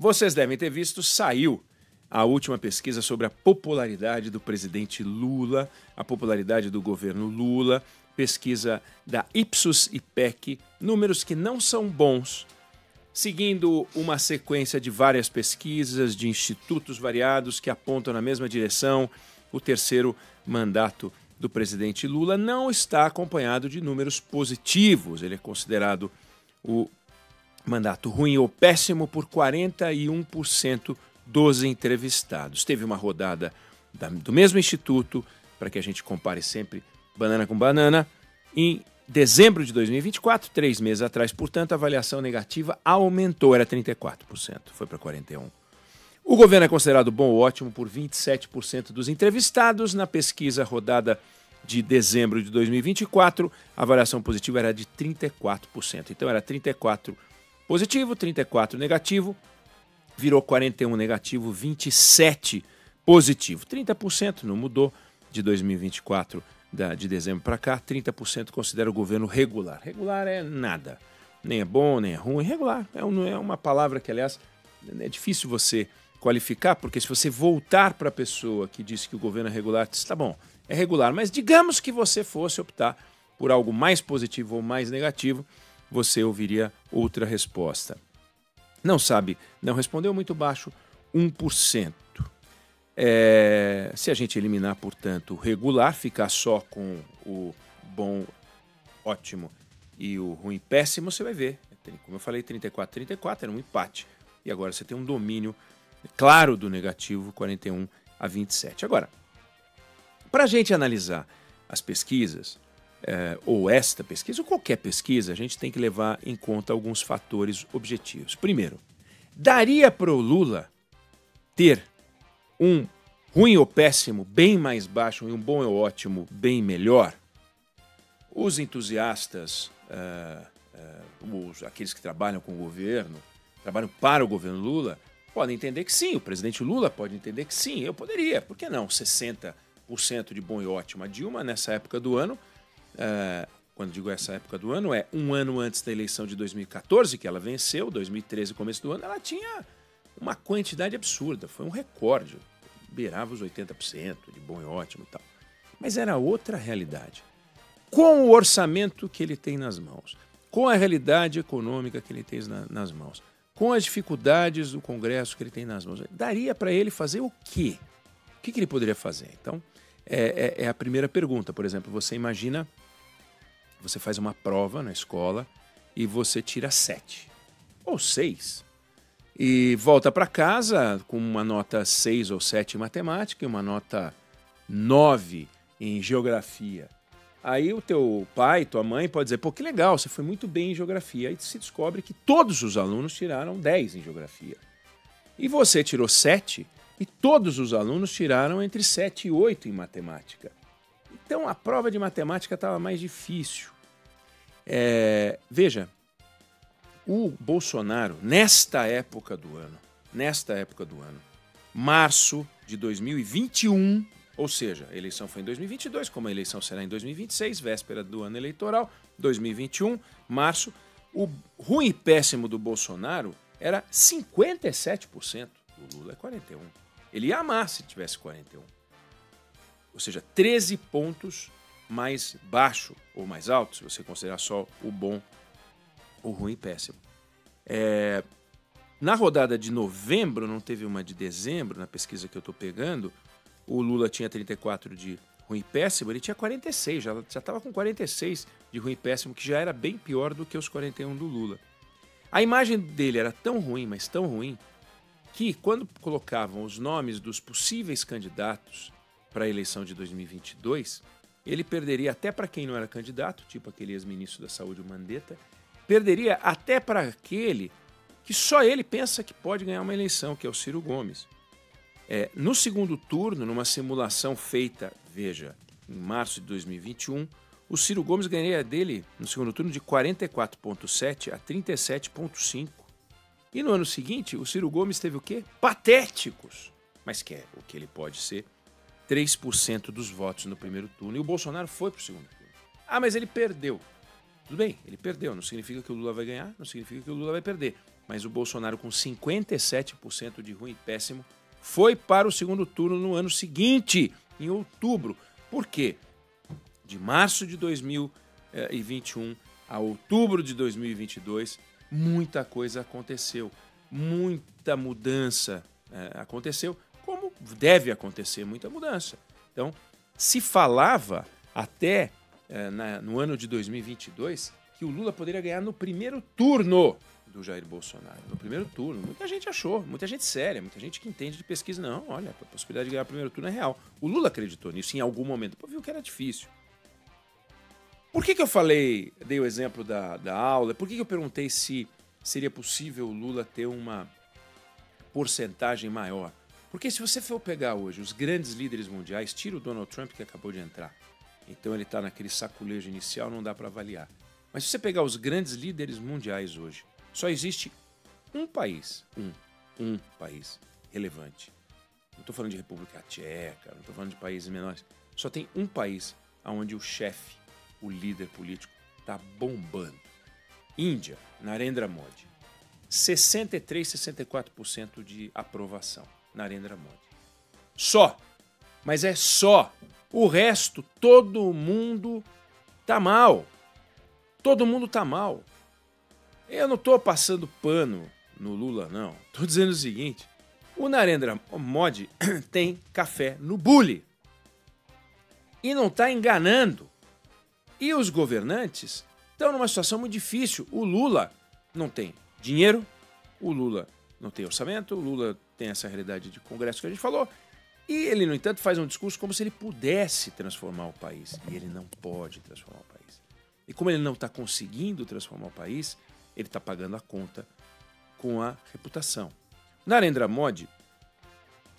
Vocês devem ter visto, saiu a última pesquisa sobre a popularidade do presidente Lula, a popularidade do governo Lula, pesquisa da Ipsos-IPEC, números que não são bons, seguindo uma sequência de várias pesquisas de institutos variados que apontam na mesma direção. O terceiro mandato do presidente Lula não está acompanhado de números positivos. Ele é considerado o mandato ruim ou péssimo por 41% dos entrevistados. Teve uma rodada do mesmo instituto, para que a gente compare sempre banana com banana, em dezembro de 2024, 3 meses atrás, portanto, a avaliação negativa aumentou, era 34%, foi para 41%. O governo é considerado bom ou ótimo por 27% dos entrevistados. Na pesquisa rodada de dezembro de 2024, a avaliação positiva era de 34%. Então era 34% positivo, 34% negativo, virou 41% negativo, 27% positivo. 30% não mudou de 2024, de dezembro para cá. 30% considera o governo regular. Regular é nada, nem é bom, nem é ruim. Regular é uma palavra que, aliás, é difícil você qualificar, porque se você voltar para a pessoa que disse que o governo é regular, diz, tá bom, é regular, mas digamos que você fosse optar por algo mais positivo ou mais negativo, você ouviria outra resposta. Não sabe, não respondeu, muito baixo, 1%. Se a gente eliminar, portanto, o regular, ficar só com o bom, ótimo e o ruim, péssimo, você vai ver. Como eu falei, 34-34 era um empate. E agora você tem um domínio claro do negativo, 41-27. Agora, para a gente analisar as pesquisas, ou esta pesquisa, ou qualquer pesquisa, a gente tem que levar em conta alguns fatores objetivos. Primeiro, daria para o Lula ter um ruim ou péssimo bem mais baixo e um bom ou ótimo bem melhor? Os entusiastas, aqueles que trabalham com o governo, trabalham para o governo Lula, podem entender que sim, o presidente Lula pode entender que sim, eu poderia, por que não? 60% de bom e ótimo. A Dilma, nessa época do ano, quando digo essa época do ano, é um ano antes da eleição de 2014, que ela venceu, 2013, começo do ano, ela tinha uma quantidade absurda, foi um recorde, beirava os 80% de bom e ótimo e tal. Mas era outra realidade. Com o orçamento que ele tem nas mãos, com a realidade econômica que ele tem nas mãos, com as dificuldades do Congresso que ele tem nas mãos, daria para ele fazer o quê? O que ele poderia fazer? Então, é a primeira pergunta. Por exemplo, você imagina, você faz uma prova na escola e você tira 7 ou 6 e volta para casa com uma nota 6 ou 7 em matemática e uma nota 9 em geografia. Aí o teu pai, tua mãe pode dizer, pô, que legal, você foi muito bem em geografia. Aí se descobre que todos os alunos tiraram 10 em geografia. E você tirou 7 e todos os alunos tiraram entre 7 e 8 em matemática. Então a prova de matemática estava mais difícil. Veja, o Bolsonaro, nesta época do ano, março de 2021, ou seja, a eleição foi em 2022, como a eleição será em 2026, véspera do ano eleitoral, 2021, março, o ruim e péssimo do Bolsonaro era 57%, do Lula é 41%. Ele ia amar se tivesse 41%. Ou seja, 13 pontos mais baixo ou mais alto, se você considerar só o bom, o ruim e péssimo. Na rodada de novembro, não teve uma de dezembro, na pesquisa que eu estou pegando, o Lula tinha 34 de ruim e péssimo, ele tinha 46, já estava com 46 de ruim e péssimo, que já era bem pior do que os 41 do Lula. A imagem dele era tão ruim, mas tão ruim, que quando colocavam os nomes dos possíveis candidatos para a eleição de 2022, ele perderia até para quem não era candidato, tipo aquele ex-ministro da Saúde, o Mandetta, perderia até para aquele que só ele pensa que pode ganhar uma eleição, que é o Ciro Gomes. No segundo turno, numa simulação feita, veja, em março de 2021, o Ciro Gomes ganharia dele, no segundo turno, de 44,7% a 37,5%. E no ano seguinte, o Ciro Gomes teve o quê? Patéticos, mas que é o que ele pode ser, 3% dos votos no primeiro turno. E o Bolsonaro foi para o segundo turno. Mas ele perdeu. Tudo bem, ele perdeu. Não significa que o Lula vai ganhar, não significa que o Lula vai perder. mas o Bolsonaro, com 57% de ruim e péssimo, foi para o segundo turno no ano seguinte, em outubro. Por quê? De março de 2021 a outubro de 2022, muita coisa aconteceu. Muita mudança aconteceu, como deve acontecer muita mudança. Então, se falava até no ano de 2022 que o Lula poderia ganhar no primeiro turno do Jair Bolsonaro. No primeiro turno. Muita gente achou, muita gente séria, muita gente que entende de pesquisa. Não, olha, a possibilidade de ganhar o primeiro turno é real. O Lula acreditou nisso em algum momento, depois viu que era difícil. Por que eu dei o exemplo da aula? Por que eu perguntei se seria possível o Lula ter uma porcentagem maior? Porque se você for pegar hoje os grandes líderes mundiais, tira o Donald Trump que acabou de entrar. Então ele está naquele saculejo inicial, não dá para avaliar. Mas se você pegar os grandes líderes mundiais hoje, só existe um país, um país relevante. Não estou falando de República Tcheca, não estou falando de países menores. Só tem um país onde o chefe, o líder político, está bombando. Índia, Narendra Modi. 63, 64% de aprovação. Narendra Modi. Só. Mas é só. O resto, todo mundo tá mal. Todo mundo tá mal. Eu não estou passando pano no Lula, não. Estou dizendo o seguinte. O Narendra Modi tem café no bule. E não está enganando. E os governantes estão numa situação muito difícil. O Lula não tem dinheiro, o Lula não tem orçamento, o Lula tem essa realidade de Congresso que a gente falou. E ele, no entanto, faz um discurso como se ele pudesse transformar o país. E ele não pode transformar o país. E como ele não está conseguindo transformar o país, ele está pagando a conta com a reputação. Narendra Modi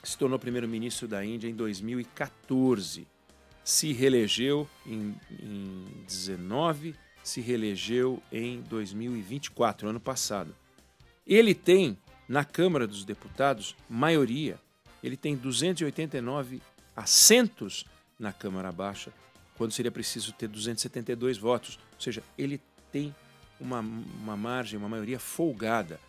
se tornou primeiro-ministro da Índia em 2014. Se reelegeu em 19, se reelegeu em 2024, ano passado. Ele tem, na Câmara dos Deputados, maioria. Ele tem 289 assentos na Câmara Baixa, quando seria preciso ter 272 votos. Ou seja, ele tem uma margem, uma maioria folgada.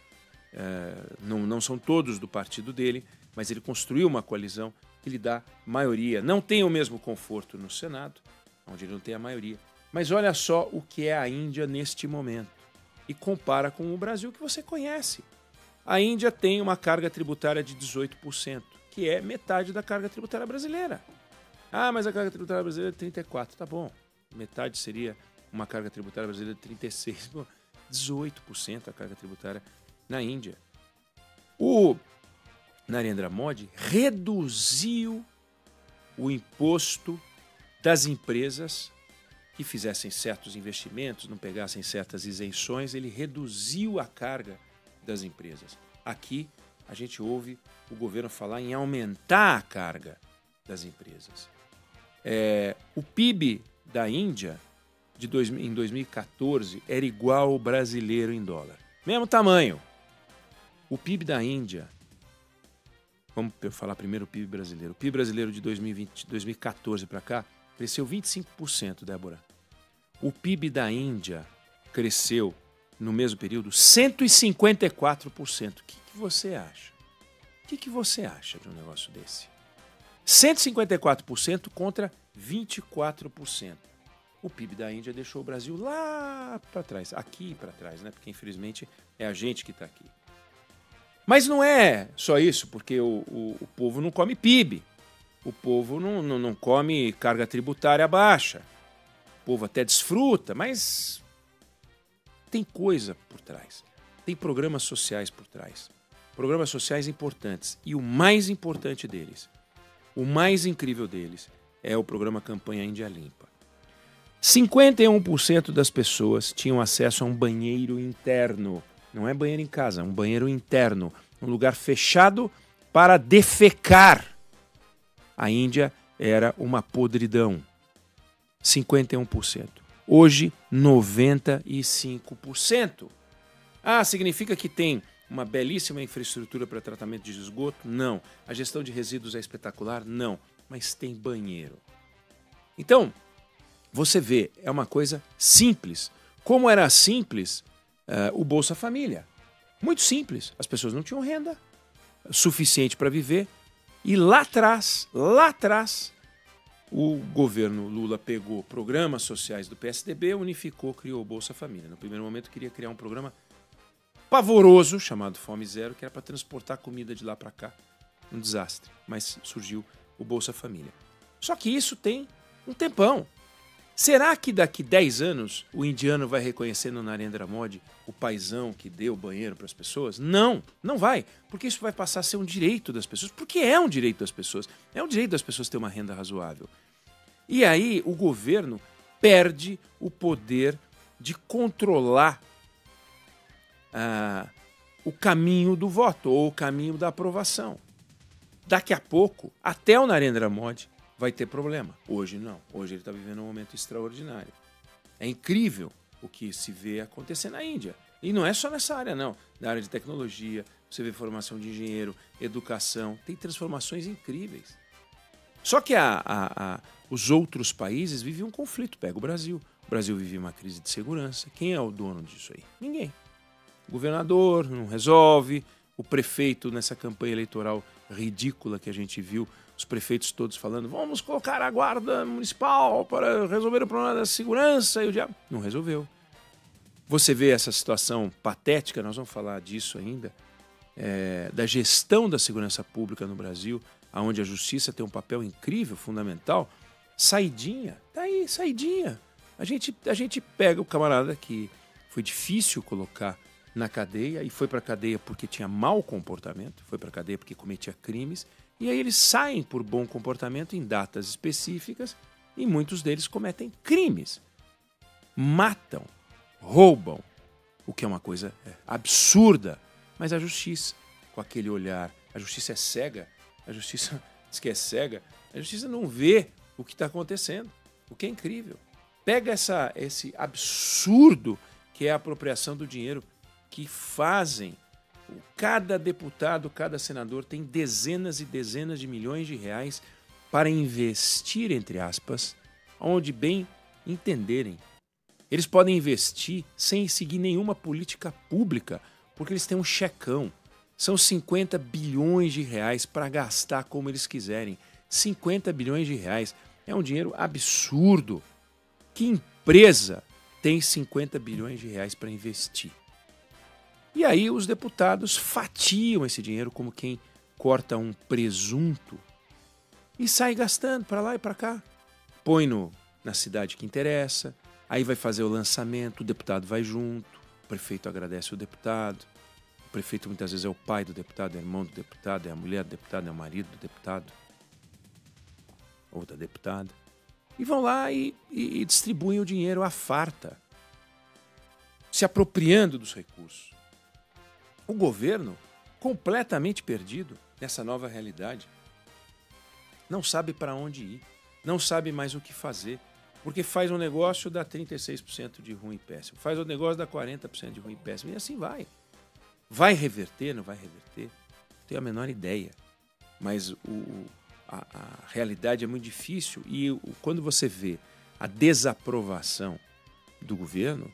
Não são todos do partido dele, mas ele construiu uma coalizão que lhe dá maioria. Não tem o mesmo conforto no Senado, onde ele não tem a maioria. Mas olha só o que é a Índia neste momento. E compara com o Brasil que você conhece. A Índia tem uma carga tributária de 18%, que é metade da carga tributária brasileira. Ah, mas a carga tributária brasileira é 34%. Tá bom. Metade seria uma carga tributária brasileira de 36%. Bom, 18% a carga tributária na Índia. O Narendra Modi reduziu o imposto das empresas que fizessem certos investimentos, não pegassem certas isenções, ele reduziu a carga das empresas. Aqui a gente ouve o governo falar em aumentar a carga das empresas. O PIB da Índia em 2014 era igual ao brasileiro em dólar. Mesmo tamanho. O PIB da Índia, vamos falar primeiro o PIB brasileiro. O PIB brasileiro de 2014 para cá cresceu 25%, Débora. O PIB da Índia cresceu, no mesmo período, 154%. O que você acha? O que você acha de um negócio desse? 154% contra 24%. O PIB da Índia deixou o Brasil lá para trás, aqui para trás, né? Porque infelizmente é a gente que está aqui. Mas não é só isso, porque o povo não come PIB. O povo não come carga tributária baixa. O povo até desfruta, mas tem coisa por trás. Tem programas sociais por trás. Programas sociais importantes. E o mais importante deles, o mais incrível deles, é o programa Campanha Índia Limpa. 51% das pessoas tinham acesso a um banheiro interno. Não é banheiro em casa, é um banheiro interno. Um lugar fechado para defecar. A Índia era uma podridão. 51%. Hoje, 95%. Ah, significa que tem uma belíssima infraestrutura para tratamento de esgoto? Não. A gestão de resíduos é espetacular? Não. Mas tem banheiro. Então, você vê, é uma coisa simples. Como era simples o Bolsa Família. Muito simples. As pessoas não tinham renda suficiente para viver. E lá atrás, o governo Lula pegou programas sociais do PSDB, unificou, criou o Bolsa Família. No primeiro momento queria criar um programa pavoroso, chamado Fome Zero, que era para transportar comida de lá para cá. Um desastre. Mas surgiu o Bolsa Família. Só que isso tem um tempão. Será que daqui 10 anos o indiano vai reconhecer no Narendra Modi o paizão que deu banheiro para as pessoas? Não, não vai. Porque isso vai passar a ser um direito das pessoas. Porque é um direito das pessoas. É um direito das pessoas ter uma renda razoável. E aí o governo perde o poder de controlar o caminho do voto ou o caminho da aprovação. Daqui a pouco, até o Narendra Modi vai ter problema. Hoje não. Hoje ele está vivendo um momento extraordinário. É incrível o que se vê acontecer na Índia. E não é só nessa área, não. Na área de tecnologia, você vê formação de engenheiro, educação. Tem transformações incríveis. Só que os outros países vivem um conflito. Pega o Brasil. O Brasil vive uma crise de segurança. Quem é o dono disso aí? Ninguém. O governador não resolve. O prefeito, nessa campanha eleitoral ridícula que a gente viu, os prefeitos todos falando, vamos colocar a guarda municipal para resolver o problema da segurança, e o diabo não resolveu. Você vê essa situação patética, nós vamos falar disso ainda, da gestão da segurança pública no Brasil, onde a justiça tem um papel incrível, fundamental. Saidinha, tá aí, saidinha. A gente pega o camarada que foi difícil colocar na cadeia, e foi para a cadeia porque tinha mau comportamento, foi para a cadeia porque cometia crimes, e aí eles saem por bom comportamento em datas específicas, e muitos deles cometem crimes. Matam, roubam, o que é uma coisa absurda. Mas a justiça, com aquele olhar, a justiça é cega, a justiça diz que é cega, a justiça não vê o que está acontecendo, o que é incrível. Pega esse absurdo que é a apropriação do dinheiro que fazem. Cada deputado, cada senador tem dezenas e dezenas de milhões de reais para investir, entre aspas, onde bem entenderem. Eles podem investir sem seguir nenhuma política pública, porque eles têm um checão. São 50 bilhões de reais para gastar como eles quiserem. 50 bilhões de reais é um dinheiro absurdo. Que empresa tem 50 bilhões de reais para investir? E aí os deputados fatiam esse dinheiro como quem corta um presunto e sai gastando para lá e para cá. Põe na cidade que interessa, aí vai fazer o lançamento, o deputado vai junto, o prefeito agradece o deputado, o prefeito muitas vezes é o pai do deputado, é o irmão do deputado, é a mulher do deputado, é o marido do deputado ou da deputada. E vão lá e distribuem o dinheiro à farta, se apropriando dos recursos. O governo, completamente perdido nessa nova realidade, não sabe para onde ir, não sabe mais o que fazer, porque faz um negócio, dá 36% de ruim e péssimo, faz um negócio, dá 40% de ruim e péssimo, e assim vai. Vai reverter, não vai reverter? Não tenho a menor ideia, mas a realidade é muito difícil, e quando você vê a desaprovação do governo,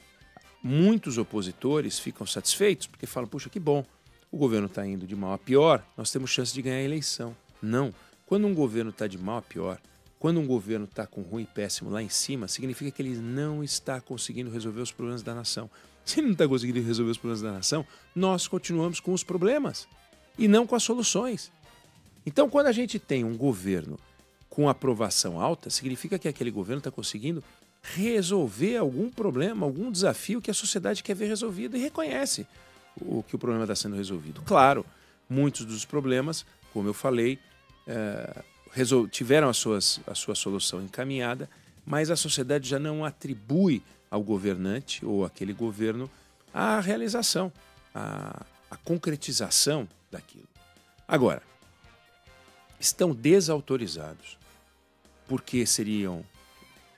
muitos opositores ficam satisfeitos porque falam, puxa, que bom, o governo está indo de mal a pior, nós temos chance de ganhar a eleição. Não, quando um governo está de mal a pior, quando um governo está com ruim e péssimo lá em cima, significa que ele não está conseguindo resolver os problemas da nação. Se ele não está conseguindo resolver os problemas da nação, nós continuamos com os problemas e não com as soluções. Então, quando a gente tem um governo com aprovação alta, significa que aquele governo está conseguindo resolver algum problema, algum desafio que a sociedade quer ver resolvido e reconhece que o problema está sendo resolvido. Claro, muitos dos problemas, como eu falei, tiveram a sua solução encaminhada, mas a sociedade já não atribui ao governante ou àquele governo a realização, a concretização daquilo. Agora, estão desautorizados porque seriam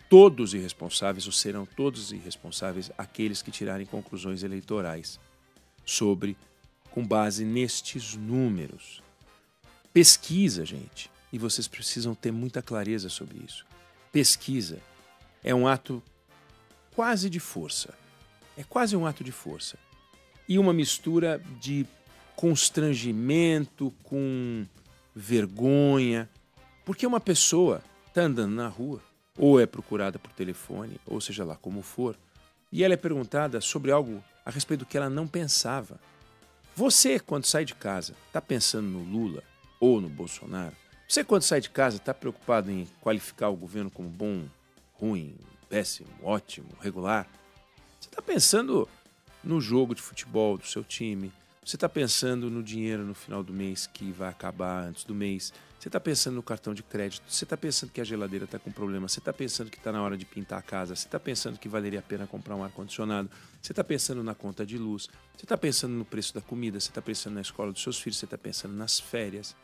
todos irresponsáveis, ou serão todos irresponsáveis aqueles que tirarem conclusões eleitorais com base nestes números. Pesquisa, gente, e vocês precisam ter muita clareza sobre isso. Pesquisa é um ato quase de força. É quase um ato de força. e uma mistura de constrangimento com vergonha, porque uma pessoa está andando na rua, ou é procurada por telefone, ou seja lá como for, e ela é perguntada sobre algo a respeito do que ela não pensava. Você, quando sai de casa, está pensando no Lula ou no Bolsonaro? Você, quando sai de casa, está preocupado em qualificar o governo como bom, ruim, péssimo, ótimo, regular? Você está pensando no jogo de futebol do seu time? Você está pensando no dinheiro no final do mês que vai acabar antes do mês? Você está pensando no cartão de crédito? Você está pensando que a geladeira está com problema? Você está pensando que está na hora de pintar a casa? Você está pensando que valeria a pena comprar um ar-condicionado? Você está pensando na conta de luz? Você está pensando no preço da comida? Você está pensando na escola dos seus filhos? Você está pensando nas férias?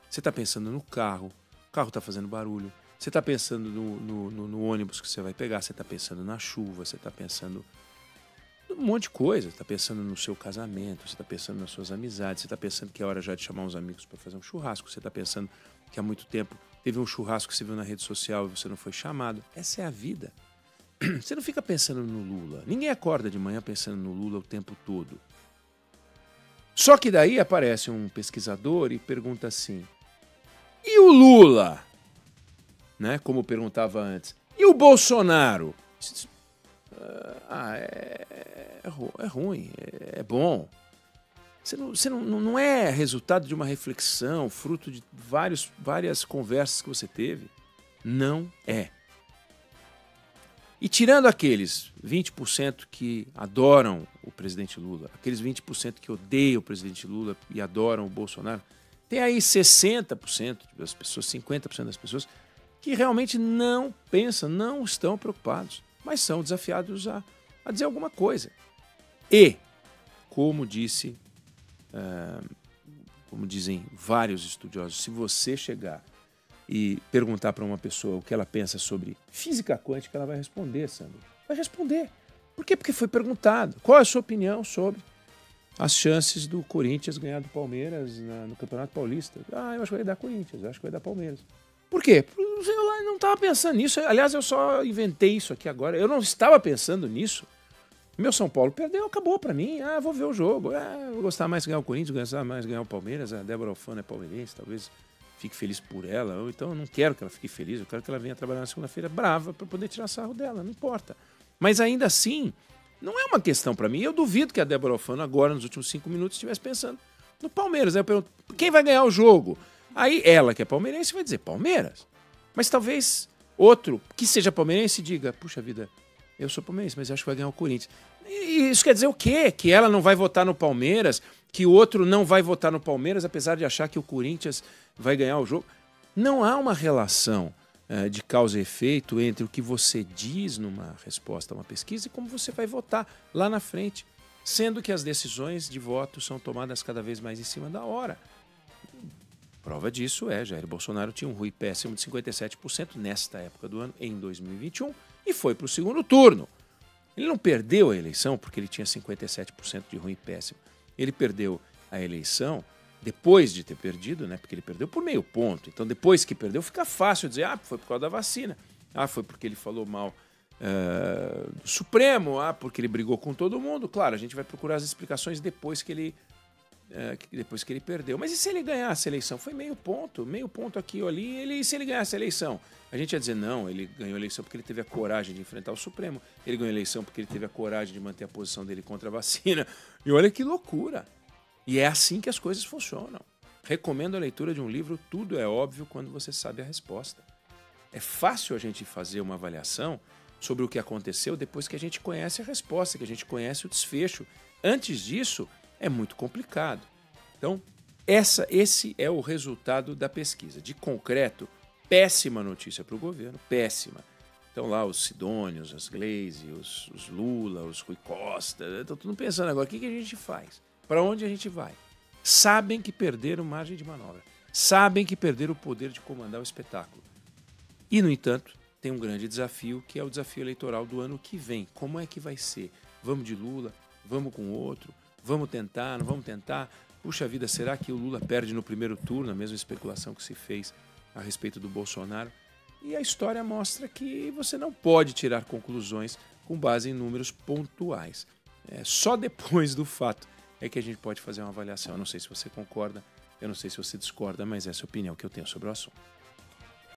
Você está pensando no carro? O carro está fazendo barulho? Você está pensando no ônibus que você vai pegar? Você está pensando na chuva? Você está pensando um monte de coisa. Você está pensando no seu casamento, você está pensando nas suas amizades, você está pensando que é hora já de chamar uns amigos para fazer um churrasco, você está pensando que há muito tempo teve um churrasco que você viu na rede social e você não foi chamado. Essa é a vida. Você não fica pensando no Lula. Ninguém acorda de manhã pensando no Lula o tempo todo. Só que daí aparece um pesquisador e pergunta assim: e o Lula? Né? Como perguntava antes. E o Bolsonaro? É ruim, é bom. Você não é resultado de uma reflexão, fruto de várias conversas que você teve. Não é. E tirando aqueles 20% que adoram o presidente Lula, aqueles 20% que odeiam o presidente Lula e adoram o Bolsonaro, tem aí 60% das pessoas, 50% das pessoas que realmente não pensam, não estão preocupados, mas são desafiados a dizer alguma coisa. E, como dizem vários estudiosos, se você chegar e perguntar para uma pessoa o que ela pensa sobre física quântica, ela vai responder, Sandro. Vai responder. Por quê? Porque foi perguntado. Qual é a sua opinião sobre as chances do Corinthians ganhar do Palmeiras no Campeonato Paulista? Eu acho que vai dar Corinthians, eu acho que vai dar Palmeiras. Por quê? Eu não estava pensando nisso. Aliás, eu só inventei isso aqui agora. Eu não estava pensando nisso. Meu São Paulo perdeu, acabou pra mim. Vou ver o jogo. Vou gostar mais de ganhar o Corinthians, gostar mais de ganhar o Palmeiras. A Débora Alfano é palmeirense, talvez fique feliz por ela. Ou então eu não quero que ela fique feliz, eu quero que ela venha trabalhar na segunda-feira brava para poder tirar sarro dela, não importa. Mas ainda assim, não é uma questão pra mim. Eu duvido que a Débora Alfano agora, nos últimos 5 minutos, estivesse pensando no Palmeiras. Aí eu pergunto, quem vai ganhar o jogo? Aí ela, que é palmeirense, vai dizer Palmeiras. Mas talvez outro que seja palmeirense diga, puxa vida, eu sou palmeirense, mas acho que vai ganhar o Corinthians. E isso quer dizer o quê? Que ela não vai votar no Palmeiras, que o outro não vai votar no Palmeiras, apesar de achar que o Corinthians vai ganhar o jogo. Não há uma relação de causa e efeito entre o que você diz numa resposta a uma pesquisa e como você vai votar lá na frente, sendo que as decisões de voto são tomadas cada vez mais em cima da hora. Prova disso é, Jair Bolsonaro tinha um ruim péssimo de 57% nesta época do ano, em 2021, e foi para o segundo turno. Ele não perdeu a eleição porque ele tinha 57% de ruim péssimo. Ele perdeu a eleição depois de ter perdido, né? Porque ele perdeu por meio ponto. Então, depois que perdeu, fica fácil dizer, foi por causa da vacina. Foi porque ele falou mal do Supremo, porque ele brigou com todo mundo. Claro, a gente vai procurar as explicações depois que ele perdeu. Mas e se ele ganhasse a eleição? Foi meio ponto aqui ou ali. E se ele ganhasse a eleição? A gente ia dizer, não, ele ganhou a eleição porque ele teve a coragem de enfrentar o Supremo. Ele ganhou a eleição porque ele teve a coragem de manter a posição dele contra a vacina. E olha que loucura. E é assim que as coisas funcionam. Recomendo a leitura de um livro, Tudo é Óbvio Quando Você Sabe a Resposta. É fácil a gente fazer uma avaliação sobre o que aconteceu depois que a gente conhece a resposta, que a gente conhece o desfecho. Antes disso, é muito complicado. Então, esse é o resultado da pesquisa. De concreto, péssima notícia para o governo, péssima. Então lá os Sidônios, as Gleisi, os Lula, os Rui Costa, estão tudo pensando agora, o que a gente faz? Para onde a gente vai? Sabem que perderam margem de manobra. Sabem que perderam o poder de comandar o espetáculo. E, no entanto, tem um grande desafio, que é o desafio eleitoral do ano que vem. Como é que vai ser? Vamos de Lula? Vamos com outro? Vamos tentar? Não vamos tentar? Puxa vida, será que o Lula perde no primeiro turno? A mesma especulação que se fez a respeito do Bolsonaro. E a história mostra que você não pode tirar conclusões com base em números pontuais. Só depois do fato é que a gente pode fazer uma avaliação. Eu não sei se você concorda, eu não sei se você discorda, mas essa é a opinião que eu tenho sobre o assunto.